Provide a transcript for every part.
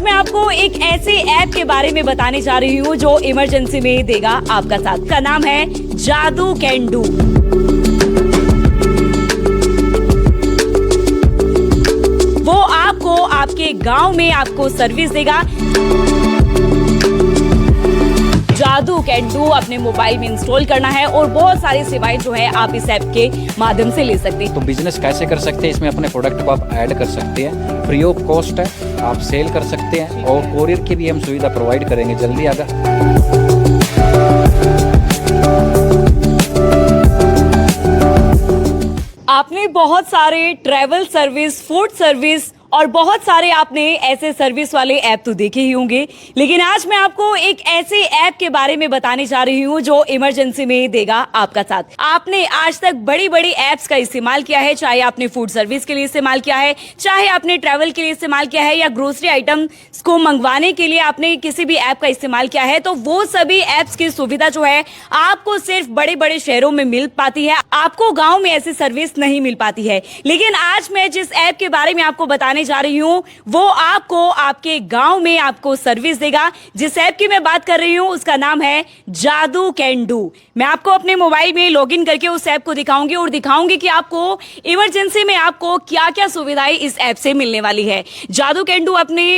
मैं आपको एक ऐसे ऐप के बारे में बताने जा रही हूँ जो इमरजेंसी में देगा आपका साथ। का नाम है जादू कैन डू। वो आपको आपके गांव में आपको सर्विस देगा। जादू कैन डू अपने मोबाइल में इंस्टॉल करना है और बहुत सारी सेवाएं जो है आप इस ऐप के माध्यम से ले सकते हैं। तो बिजनेस कैसे कर सकते हैं, इसमें अपने प्रोडक्ट को आप ऐड कर सकते हैं, फ्री ऑफ कॉस्ट है, आप सेल कर सकते हैं और कोरियर की भी हम सुविधा प्रोवाइड करेंगे जल्दी आगा। आपने बहुत सारे ट्रैवल सर्विस, फूड सर्विस और बहुत सारे आपने ऐसे सर्विस वाले ऐप तो देखे ही होंगे, लेकिन आज मैं आपको एक ऐसे ऐप के बारे में बताने जा रही हूँ जो इमरजेंसी में देगा आपका साथ। आपने आज तक बड़ी बड़ी ऐप्स का इस्तेमाल किया है, चाहे आपने फूड सर्विस के लिए इस्तेमाल किया है, चाहे आपने ट्रैवल के लिए इस्तेमाल किया है या ग्रोसरी आइटम्स को मंगवाने के लिए आपने किसी भी ऐप का इस्तेमाल किया है, तो वो सभी ऐप्स की सुविधा जो है आपको सिर्फ बड़े बड़े शहरों में मिल पाती है, आपको गाँव में ऐसी सर्विस नहीं मिल पाती है। लेकिन आज मैं जिस ऐप के बारे में आपको बताने जा रही हूं वो आपको आपके गांव में आपको सर्विस देगा। जिस ऐप की मैं बात कर रही हूं उसका नाम है जादू कैन डू। मैं आपको अपने मोबाइल में लॉगिन करके उस ऐप को दिखाऊंगी और दिखाऊंगी कि आपको इमरजेंसी में आपको क्या क्या सुविधाएं इस ऐप से मिलने वाली है। जादू कैन डू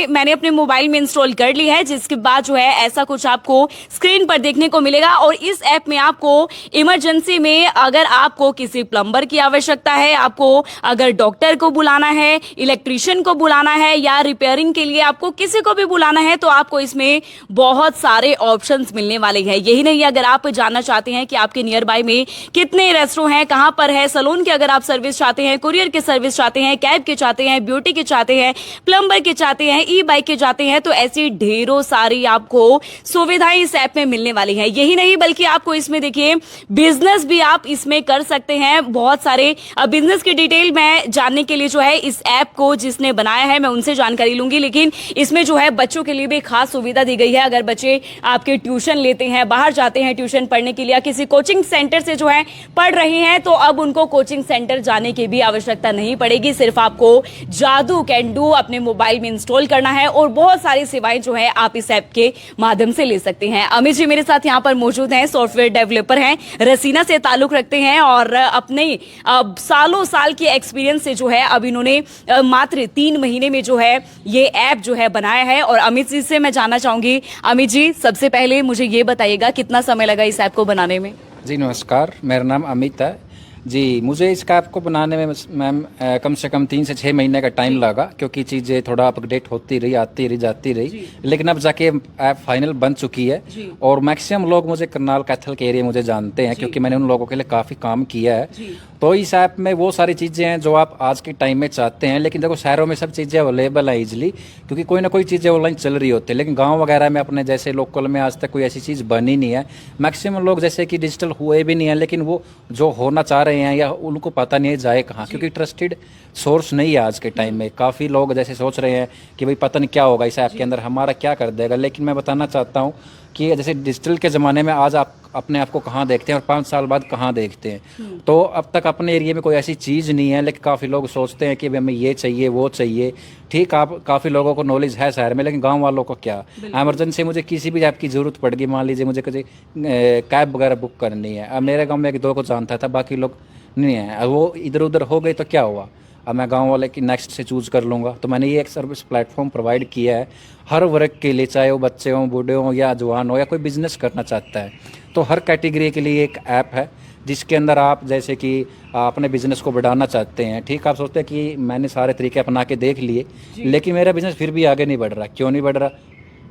मैंने अपने मोबाइल में इंस्टॉल कर ली है, जिसके बाद जो है ऐसा कुछ आपको स्क्रीन पर देखने को मिलेगा। और इस ऐप में आपको इमरजेंसी में अगर आपको किसी प्लम्बर की आवश्यकता है, आपको अगर डॉक्टर को बुलाना है, इलेक्ट्रीशियन को बुलाना है या रिपेयरिंग के लिए आपको किसी को भी बुलाना है, तो आपको इसमें बहुत सारे ऑप्शंस मिलने वाले हैं। यही नहीं, अगर आप जानना चाहते हैं कि आपके नियर बाय में कितने रेस्टोरेंट हैं, कहां पर है, सैलून की अगर आप सर्विस चाहते हैं, कुरियर की सर्विस चाहते हैं, कैब के चाहते हैं, ब्यूटी के चाहते हैं, प्लम्बर के चाहते हैं, ई बाइक के चाहते हैं, तो ऐसी ढेरों सारी आपको सुविधाएं इस ऐप में मिलने वाली है। यही नहीं, बल्कि आपको इसमें देखिए बिजनेस भी आप इसमें कर सकते हैं। बहुत सारे बिजनेस की डिटेल मैं जानने के लिए जो है इस ऐप को जिसने बनाया है मैं उनसे जानकारी लूंगी, लेकिन इसमें जो है बच्चों के लिए भी खास सुविधा दी गई है। अगर बच्चे आपके ट्यूशन लेते हैं, बाहर जाते हैं ट्यूशन पढ़ने के लिए या किसी कोचिंग सेंटर से जो है पढ़ रहे हैं, तो अब उनको कोचिंग सेंटर जाने की भी आवश्यकता नहीं पड़ेगी। सिर्फ आपको जादू कैन डू अपने मोबाइल में इंस्टॉल करना है और बहुत सारी सेवाएं जो है आप इस ऐप के माध्यम से ले सकते हैं। अमित जी मेरे साथ यहाँ पर मौजूद हैं, सॉफ्टवेयर डेवलपर हैं, रसीना से ताल्लुक रखते हैं और अपने सालों साल के एक्सपीरियंस से जो है अब इन्होंने मात्र 3 महीने में जो है ये ऐप जो है बनाया है। और अमित जी से मैं जानना चाहूंगी, अमित जी सबसे पहले मुझे ये बताइएगा कितना समय लगा इस ऐप को बनाने में? जी नमस्कार, मेरा नाम अमित है जी। मुझे इस ऐप को बनाने में मैम कम से कम 3 से 6 महीने का टाइम लगा, क्योंकि चीज़ें थोड़ा अपडेट होती रही, आती रही, जाती रही, लेकिन अब जाके ऐप फाइनल बन चुकी है। और मैक्सिमम लोग मुझे करनाल कैथल के एरिया मुझे जानते हैं, क्योंकि मैंने उन लोगों के लिए काफ़ी काम किया है। तो इस ऐप में वो सारी चीज़ें हैं जो आप आज के टाइम में चाहते हैं। लेकिन देखो शहरों में सब चीज़ें अवेलेबल है इजीली, क्योंकि कोई ना कोई चीज़ें ऑनलाइन चल रही होती है, लेकिन गांव वगैरह में अपने जैसे लोकल में आज तक कोई ऐसी चीज़ बनी नहीं है। मैक्सिमम लोग जैसे कि डिजिटल हुए भी नहीं है, लेकिन वो जो होना चाह रहे हैं या उनको पता नहीं है जाए कहाँ, क्योंकि ट्रस्टेड सोर्स नहीं है आज के टाइम में। काफ़ी लोग जैसे सोच रहे हैं कि भाई पता नहीं क्या होगा इस ऐप के अंदर, हमारा क्या कर देगा। लेकिन मैं बताना चाहता हूँ कि जैसे डिजिटल के ज़माने में आज आप अपने आप को कहाँ देखते हैं और 5 साल बाद कहाँ देखते हैं। तो अब तक अपने एरिया में कोई ऐसी चीज़ नहीं है, लेकिन काफ़ी लोग सोचते हैं कि हमें ये चाहिए वो चाहिए। ठीक, आप काफ़ी लोगों को नॉलेज है शहर में, लेकिन गांव वालों को क्या, एमरजेंसी मुझे किसी भी ऐप की ज़रूरत पड़ गई, मान लीजिए मुझे किसी कैब वगैरह बुक करनी है। अब मेरे गाँव में 1-2 को जानता था, बाकी लोग नहीं है। अब वो इधर उधर हो गई तो क्या हुआ, अब मैं गांव वाले की नेक्स्ट से चूज़ कर लूँगा। तो मैंने ये एक सर्विस प्लेटफॉर्म प्रोवाइड किया है हर वर्ग के लिए, चाहे वो बच्चे हों, बूढ़े हों या जवान हो या कोई बिजनेस करना चाहता है। तो हर कैटेगरी के लिए एक ऐप है जिसके अंदर आप जैसे कि अपने बिजनेस को बढ़ाना चाहते हैं। ठीक, आप सोचते हैं कि मैंने सारे तरीके अपना के देख लिए, लेकिन मेरा बिजनेस फिर भी आगे नहीं बढ़ रहा। क्यों नहीं बढ़ रहा?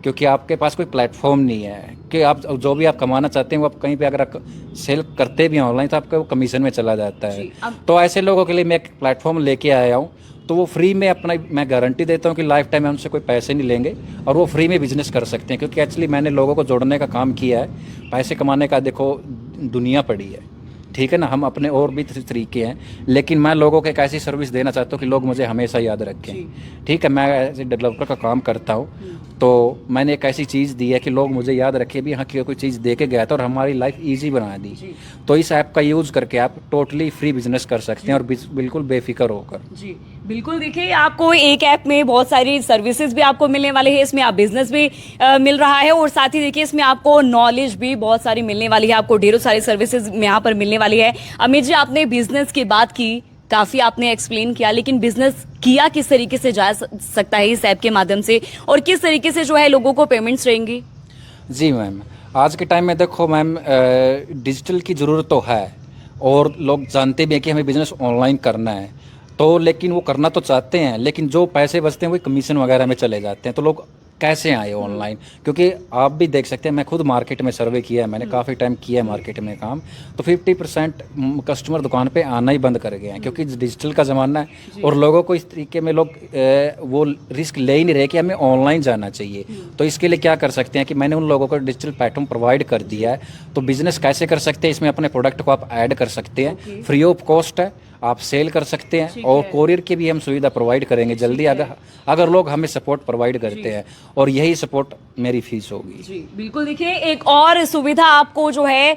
क्योंकि आपके पास कोई प्लेटफॉर्म नहीं है कि आप जो भी आप कमाना चाहते हैं वो आप कहीं पे अगर आप सेल करते भी हैं ऑनलाइन तो आपका वो कमीशन में चला जाता है। तो ऐसे लोगों के लिए मैं एक प्लेटफॉर्म लेके आया हूँ, तो वो फ्री में अपना, मैं गारंटी देता हूँ कि लाइफ टाइम में उनसे कोई पैसे नहीं लेंगे और वो फ्री में बिजनेस कर सकते हैं। क्योंकि एक्चुअली मैंने लोगों को जोड़ने का काम किया है। पैसे कमाने का देखो दुनिया पड़ी है, ठीक है ना, हम अपने और भी तरीके हैं, लेकिन मैं लोगों को एक ऐसी सर्विस देना चाहता हूँ कि लोग मुझे हमेशा याद रखें। ठीक है, मैं ऐसे डेवलपर का काम करता हूँ, तो मैंने एक ऐसी चीज़ दी है कि लोग मुझे याद रखे भी हाँ कि कोई चीज़ दे के गया था और हमारी लाइफ ईजी बना दी। तो इस ऐप का यूज़ करके आप टोटली फ्री बिजनेस कर सकते हैं और बिल्कुल बेफिक्र होकर। जी बिल्कुल, देखिए आपको एक ऐप में बहुत सारी सर्विसेज भी आपको मिलने वाली है, इसमें आप बिजनेस भी मिल रहा है और साथ ही देखिए इसमें आपको नॉलेज भी बहुत सारी मिलने वाली है, आपको ढेरों सारी सर्विसेज यहाँ पर मिलने वाली है। अमित जी, आपने बिजनेस की बात की, काफी आपने एक्सप्लेन किया, लेकिन बिजनेस किया किस तरीके से जा सकता है इस ऐप के माध्यम से और किस तरीके से जो है लोगों को पेमेंट्स रहेंगी? जी मैम, आज के टाइम में देखो मैम, डिजिटल की ज़रूरत तो है और लोग जानते भी हैं कि हमें बिज़नेस ऑनलाइन करना है, तो लेकिन वो करना तो चाहते हैं, लेकिन जो पैसे बचते हैं वो कमीशन वगैरह में चले जाते हैं। तो लोग कैसे आए ऑनलाइन, क्योंकि आप भी देख सकते हैं, मैं खुद मार्केट में सर्वे किया है, मैंने काफ़ी टाइम किया है मार्केट में काम, तो 50% कस्टमर दुकान पे आना ही बंद कर गए हैं क्योंकि डिजिटल का ज़माना है और लोगों को इस तरीके में लोग वो रिस्क ले ही नहीं रहे कि हमें ऑनलाइन जाना चाहिए। तो इसके लिए क्या कर सकते हैं कि मैंने उन लोगों को डिजिटल प्लेटफॉर्म प्रोवाइड कर दिया है। तो बिज़नेस कैसे कर सकते हैं, इसमें अपने प्रोडक्ट को आप ऐड कर सकते हैं, फ्री ऑफ कॉस्ट है, आप सेल कर सकते हैं और कोरियर की भी हम सुविधा प्रोवाइड करेंगे जल्दी, अगर लोग हमें सपोर्ट प्रोवाइड करते हैं, और यही सपोर्ट मेरी फीस होगी। जी बिल्कुल, देखिए एक और सुविधा आपको जो है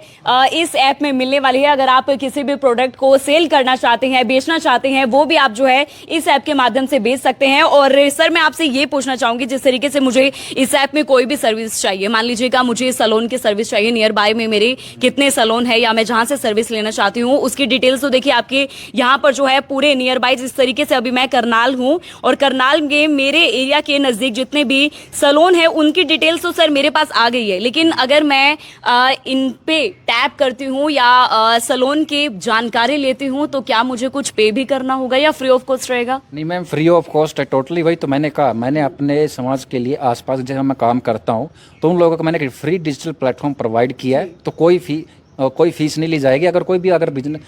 इस ऐप में मिलने वाली है। अगर आप किसी भी प्रोडक्ट को सेल करना चाहते हैं, बेचना चाहते हैं, वो भी आप जो है इस ऐप के माध्यम से बेच सकते हैं। और सर, मैं आपसे ये पूछना चाहूंगी, जिस तरीके से मुझे इस ऐप में कोई भी सर्विस चाहिए, मान लीजिएगा मुझे सैलून की सर्विस चाहिए, नियर बाय में मेरे कितने सैलून है या मैं जहां से सर्विस लेना चाहती हूँ उसकी डिटेल्स तो देखिए आपके यहाँ पर जो है पूरे नियर बाय, जिस तरीके से अभी मैं करनाल हूँ और करनाल में मेरे एरिया के नजदीक जितने भी सैलून है उनकी डिटेल्स तो सर मेरे पास आ गई है। लेकिन अगर मैं इन पे टैप करती हूँ या सैलून की जानकारी लेती हूँ तो क्या मुझे कुछ पे भी करना होगा या फ्री ऑफ कॉस्ट रहेगा? नहीं मैम, फ्री ऑफ कॉस्ट है टोटली। वही तो मैंने कहा, मैंने अपने समाज के लिए आसपास जहाँ मैं काम करता हूँ तो उन लोगों को मैंने फ्री डिजिटल प्लेटफॉर्म प्रोवाइड किया है, तो कोई फीस नहीं ली जाएगी। अगर कोई भी अगर बिजनेस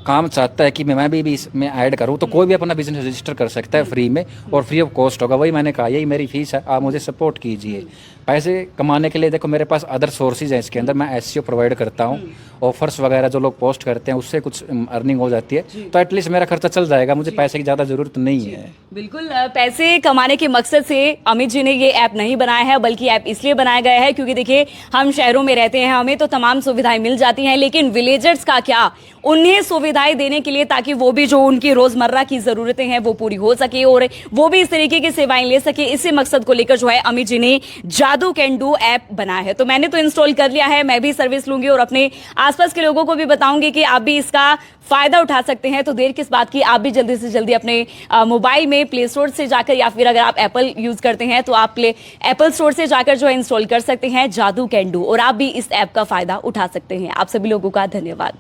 काम चाहता है कि मैं भी इसमें ऐड करूं तो कोई भी अपना बिजनेस रजिस्टर कर सकता है फ्री में और फ्री ऑफ कॉस्ट होगा। वही मैंने कहा, यही मेरी फीस है, आप मुझे सपोर्ट कीजिए। पैसे कमाने के लिए देखो मेरे पास अदर सोर्सेज हैं, इसके अंदर मैं एसईओ प्रोवाइड करता हूं, ऑफर्स वगैरह जो लोग पोस्ट करते हैं उससे कुछ अर्निंग हो जाती है, तो एटलीस्ट मेरा खर्चा चल जाएगा, मुझे पैसे की ज़्यादा ज़रूरत नहीं है। बिल्कुल, पैसे कमाने के मकसद से अमित जी ने ये ऐप नहीं बनाया है, बल्कि ऐप इसलिए बनाया गया है क्योंकि देखिए हम शहरों में रहते हैं, हमें तो तमाम सुविधाएं मिल जाती हैं, लेकिन विलेजर्स का क्या, उन्हें सुविधाएं देने के लिए ताकि वो भी जो उनकी रोजमर्रा की जरूरतें हैं वो पूरी हो सके और वो भी इस तरीके की सेवाएं ले सके, इसी मकसद को लेकर जो है अमित जी ने जादू कैन डू ऐप बनाया है। तो मैंने तो इंस्टॉल कर लिया है, मैं भी सर्विस लूंगी और अपने आसपास के लोगों को भी बताऊंगी कि आप भी इसका फायदा उठा सकते हैं। तो देर किस बात की, आप भी जल्दी से जल्दी अपने मोबाइल में प्ले स्टोर से जाकर या फिर अगर आप एप्पल यूज करते हैं तो आप एप्पल स्टोर से जाकर जो है इंस्टॉल कर सकते हैं जादू कैन डू और आप भी इस ऐप का फायदा उठा सकते हैं। आप सभी लोगों का धन्यवाद।